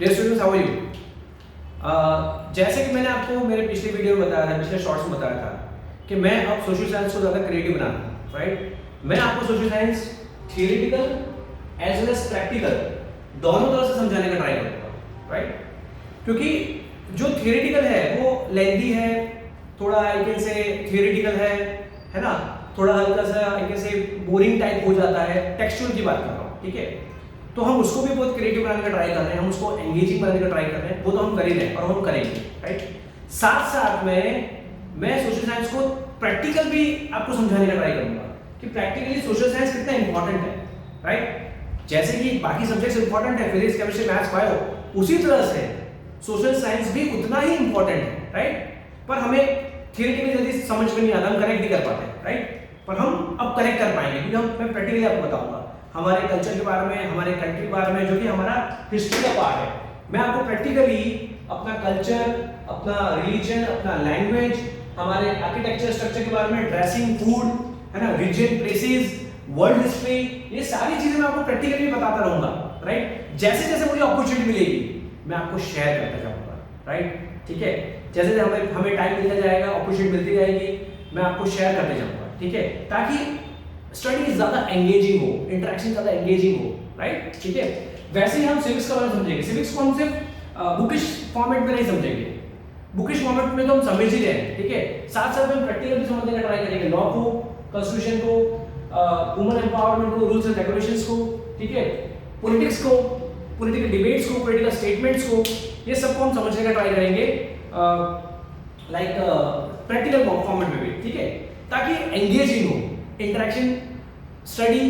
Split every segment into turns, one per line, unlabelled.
Dear students, how are you? जैसे कि मैंने आपको मेरे पिछले वीडियो में बताया था, पिछले शॉर्ट्स में बताया था कि मैं अब सोशल साइंस को ज़्यादा क्रिएटिव बना रहा हूँ, राइट? मैं आपको social science theoretical as well as practical दोनों तरह से समझाने का ट्राई करूँगा, राइट? क्योंकि जो थियोरेटिकल है वो लेंथी है, थोड़ा आई कैन से थियोरेटिकल है ना, थोड़ा हल्का सा I can say boring type हो जाता है, टेक्सचुअल की बात कर रहा हूँ, ठीक है? तो हम उसको भी बहुत क्रिएटिव बनाने का ट्राई कर रहे हैं, हम उसको एंगेजिंग बनाने का ट्राई कर रहे हैं, वो तो हम कर ही रहे हैं और हम करेंगे, राइट? साथ साथ में मैं सोशल साइंस को प्रैक्टिकल भी आपको समझाने का ट्राई करूंगा कि प्रैक्टिकली सोशल साइंस कितना इंपॉर्टेंट है, राइट? जैसे कि बाकी सब्जेक्ट्स इंपॉर्टेंट है, फिजिक्स केमिस्ट्री मैथ्स बायो, उसी तरह से सोशल साइंस भी उतना ही इंपॉर्टेंट है, राइट? पर हमें थियोरेटिकली जल्दी समझ में नहीं आता, हम कनेक्ट नहीं कर पाते, राइट? पर हम अब कनेक्ट कर पाएंगे क्योंकि मैं प्रैक्टिकली आपको बताऊंगा हमारे कल्चर के बारे में, हमारे कंट्री के बारे में, जो कि हमारा हिस्ट्री का पार्ट है। मैं आपको प्रैक्टिकली अपना कल्चर, अपना रिलीजन, अपना लैंग्वेज, हमारे आर्किटेक्चर स्ट्रक्चर के बारे में, ड्रेसिंग, फूड, है ना, रीजन, प्लेसेस, वर्ल्ड हिस्ट्री, ये सारी चीजें मैं आपको प्रैक्टिकली बताता रहूंगा, राइट? जैसे जैसे मुझे अपॉर्चुनिटी मिलेगी मैं आपको शेयर करता जाऊंगा, राइट? ठीक है? जैसे हमें टाइम मिलता जाएगा, अपॉर्चुनिटी मिलती जाएगी, मैं आपको शेयर करते जाऊंगा, ठीक है? ताकि स्टडी ज्यादा एंगेजिंग हो, इंटरेक्शन ज्यादा एंगेजिंग हो, राइट? ठीक है? वैसे ही हम सिविक्स का बारे में समझेंगे। सिविक्स को हम सिर्फ बुकिश फॉर्मेट में नहीं समझेंगे, बुकिश फॉर्मेट में तो हम समझ ही रहे हैं, ठीक है? साथ साथ में प्रैक्टिकल भी समझने का ट्राई करेंगे, लॉ को, कॉन्स्टिट्यूशन को, वुमेन एम्पावरमेंट को, रूल्स एंड रेगुलेशंस को, ठीक है? पॉलिटिक्स को, पॉलिटिकल डिबेट्स को, पॉलिटिकल स्टेटमेंट्स को, ये सबको हम समझने का ट्राई करेंगे लाइक प्रैक्टिकल फॉर्मेट में भी, ठीक है? ताकि एंगेजिंग हो, इंटरेक्शन, स्टडी,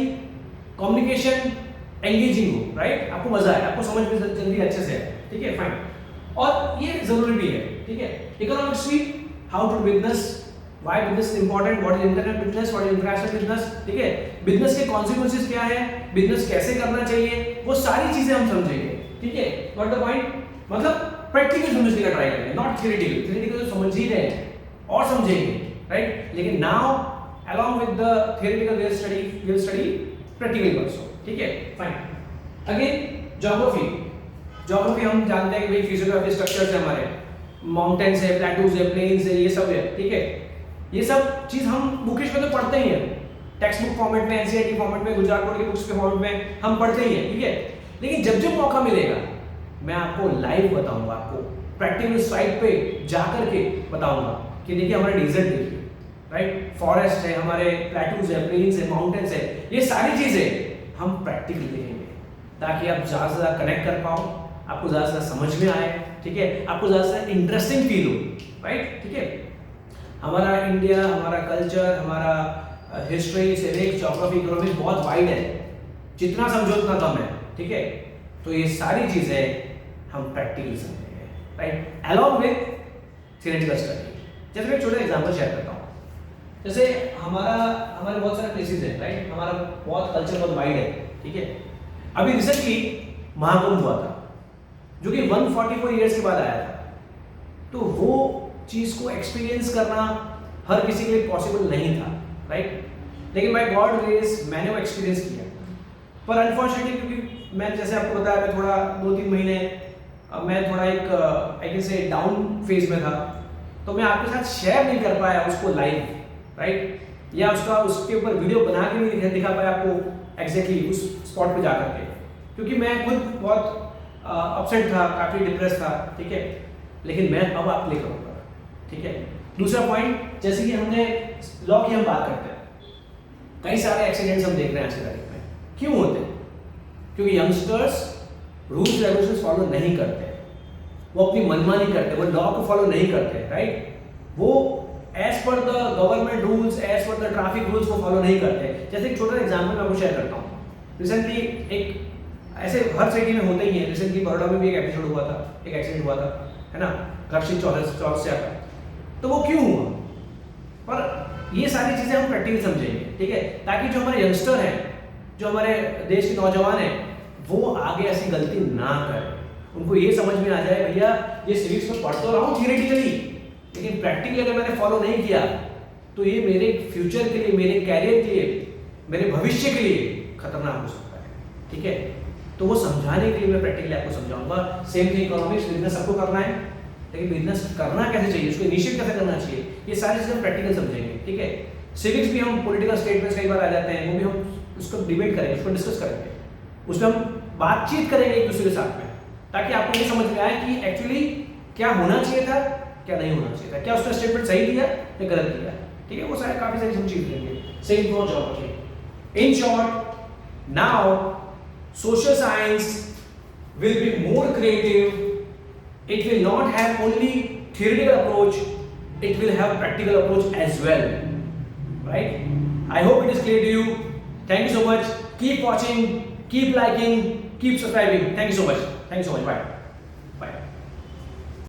कम्युनिकेशन एंगेजिंग हो, राइट? आपको मजा आए, आपको समझ में जल्दी अच्छे से आए, ठीक है? फाइन। और ये जरूरी भी है, ठीक है? इकोनॉमिक्स भी, how to business, why business is important, what is internet business, what is international business, ठीक है? बिजनेस के कॉन्सिक्वेंसेस क्या है, बिजनेस कैसे करना चाहिए, वो सारी चीजें हम समझेंगे, ठीक है? व्हाट द पॉइंट, मतलब प्रैक्टिकल समझने का ट्राई करेंगे, नॉट थियोरेटिकल। थियोरेटिकल तो समझ ही रहे हैं और समझेंगे, राइट? लेकिन now along with the theoretical we'll study practical also, ठीक है? फाइन। अगेन ज्योग्राफी हम जानते हैं कि भाई फिजियोग्राफी स्ट्रक्चर्स है, हमारे माउंटेन्स है, प्लेटूज है, प्लेन्स है, ये सब है, ठीक है? ये सब चीज हम बुकिश में तो पढ़ते ही हैं, टेक्स्ट बुक फॉर्मेट में, एनसीईआरटी फॉर्मेट में, गुजरात बोर्ड की बुक्स के फॉर्मेट में हम पढ़ते ही हैं, ठीक है? लेकिन जब जब मौका मिलेगा मैं आपको लाइव बताऊंगा, आपको प्रैक्टिकल साइट पे जाकर के बताऊंगा कि देखिए हमारे डेजर्ट देखिए, राइट? फॉरेस्ट है, हमारे प्लेटूज है, प्लेन्स है, माउंटेन्स है, ये सारी चीजें हम प्रैक्टिकली देखेंगे ताकि आप ज्यादा से ज्यादा कनेक्ट कर पाओ, आपको ज्यादा से ज्यादा समझ में आए, ठीक है? आपको ज्यादा से इंटरेस्टिंग फील हो, राइट? ठीक है? हमारा इंडिया, हमारा कल्चर, हमारा हिस्ट्री, सिविक्स, ज्योग्राफी, इकोनॉमिक्स बहुत वाइड है, जितना समझो उतना कम है, ठीक है? तो ये सारी चीजें हम प्रैक्टिकली समझेंगे, right? Along with theoretical study. जैसे मैं एक छोटा एग्जांपल शेयर करता हूँ। जैसे हमारे बहुत सारे प्लेसेस हैं, राइट? हमारा बहुत कल्चर बहुत वाइड है, ठीक है? अभी रिसेंटली महाकुंभ हुआ था जो कि 144 इयर्स के बाद आया था, तो वो चीज को एक्सपीरियंस करना हर किसी के लिए पॉसिबल नहीं था, राइट? लेकिन बाय गॉड ग्रेस मैंने वो एक्सपीरियंस किया। पर अनफॉर्चुनेटली क्योंकि मैं जैसे आपको बताया मैं थोड़ा 2-3 महीने मैं थोड़ा एक I can say down phase में था, तो मैं आपके साथ शेयर नहीं कर पाया उसको लाइव, राइट? या उसके ऊपर वीडियो बना के नहीं दिखा पाया आपको एग्जैक्टली उस स्पॉट पे जाकर के, क्योंकि मैं खुद बहुत अपसेट था, काफी डिप्रेस था, ठीक है? लेकिन मैं अब आप ले करूंगा, ठीक है? दूसरा पॉइंट, जैसे कि हमने लॉ की हम बात करते हैं, कई सारे एक्सीडेंट्स हम देख रहे हैं आज की तारीख में। क्यों होते हैं? क्योंकि यंगस्टर्स रूल्स रेगुलेशंस फॉलो नहीं करते, वो अपनी मनमानी करते, वो लॉ को फॉलो नहीं करते, राइट? वो as per the government rules, as per the traffic rules को फॉलो नहीं करते। जैसे एक छोटा एग्जांपल मैं आपको शेयर करता हूँ। रिसेंटली एक ऐसे हर सिटी में होते ही है, रिसेंटली बड़ौदा में भी एक एपिसोड हुआ था, एक एक्सीडेंट हुआ था, है ना, रक्षित चौरसिया का। तो वो क्यों हुआ? पर ये सारी चीजें हम प्रैक्टिकली समझेंगे, ठीक है? ताकि जो हमारे यंगस्टर हैं, जो हमारे देश के नौजवान हैं, वो आगे ऐसी गलती ना करें, उनको ये समझ में आ जाए भैया ये सिविक्स में पढ़ तो रहा हूँ थियोरेटिकली, लेकिन प्रैक्टिकली अगर मैंने फॉलो नहीं किया तो ये मेरे फ्यूचर के लिए, मेरे कैरियर के लिए, मेरे भविष्य के लिए खतरनाक हो सकता है, ठीक है? तो तो वो समझाने के लिए मैं प्रैक्टिकली आपको समझाऊंगा। सेम थिंग इकोनॉमिक्स, बिजनेस सबको करना है, लेकिन बिजनेस करना कैसे चाहिए, उसको इनिशिएट कैसे करना चाहिए, ये सारी चीजें हम प्रैक्टिकल समझेंगे, ठीक है। सिविक्स भी हम पॉलिटिकल स्टेटमेंट्स कई बार आ जाते हैं, वो भी हम उसको डिबेट करेंगे, उसको डिस्कस करेंगे, उसमें हम बातचीत करेंगे एक दूसरे के साथ में, ताकि आपको ये समझ में आए कि एक्चुअली क्या होना चाहिए था, क्या नहीं होना चाहिए था, क्या उसका स्टेटमेंट सही दिया या गलत दिया, ठीक है। वो सारे काफी सारी हम चीज लेंगे। Same for geography. In short, now social science will be more creative. It will not have only theoretical approach, it will have practical approach as well, right? I hope it is clear to you. Thank you so much. Keep watching, keep liking, keep subscribing. Thank you so much. Bye.